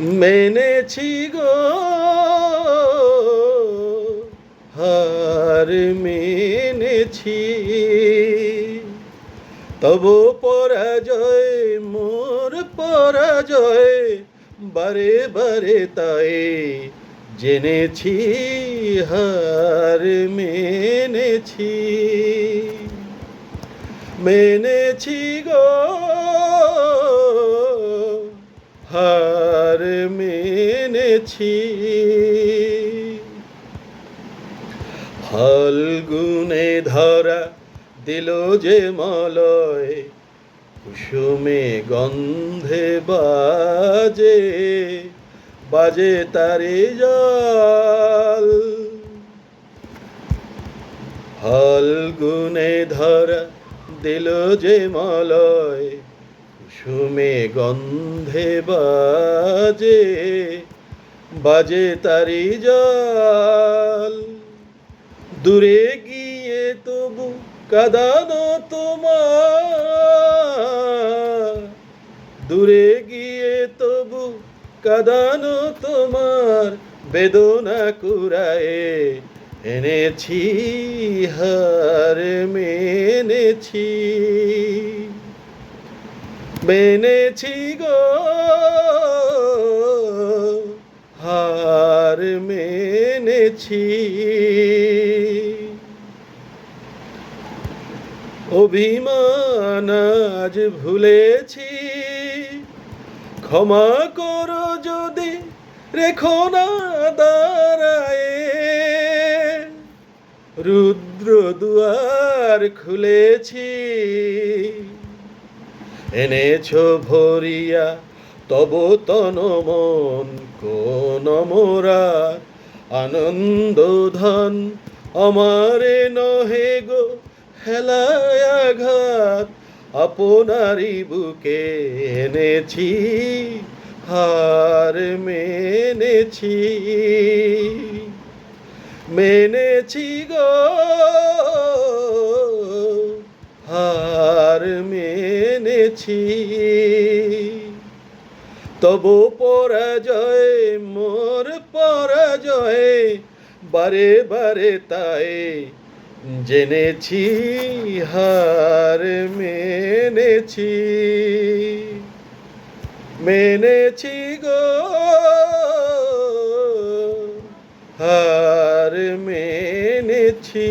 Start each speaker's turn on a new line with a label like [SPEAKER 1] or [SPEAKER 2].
[SPEAKER 1] মেনেছি গো, হার মেনেছি। তবু পরাজয় মোর পরাজয়, বারে বারে তাই জেনেছি, হার মেনেছি। মেনেছি গো, হার মেনেছি। ফাল্গুনে ধরা দিল যে মলয়, কুসুমে গন্ধে বাজে বাজে তারে জল। ফাল্গুনে ধরা দিল যে মলয়, কুসুমে গন্ধে বাজে বাজে তারি জল। দূরে গিয়ে তবু কাঁদানো তোমার, দূরে গিয়ে তবু কাঁদানো তোমার, বেদনা কুড়ায়ে এনেছি, হার মেনেছি। মেনেছি গো, হার মেনেছি। অভিমান আজ ভুলেছি, ক্ষমা করো যদি রেখো না দাঁড়ায়ে। রুদ্র দুয়ার খুলেছি, এনেছো ভরিয়া তব তন মন, কোন মোরা আনন্দ ধন। আমারে নহে গো হেলায় আঘাত, আপনারই বুকে এনেছি, হার মেনেছি। মেনেছি গো, হার মেনেছি। তবু পরাজয় মোর পরাজয়, বারে বারে তাই জেনেছি, হার মেনেছি। মেনেছি গো, হার মেনেছি।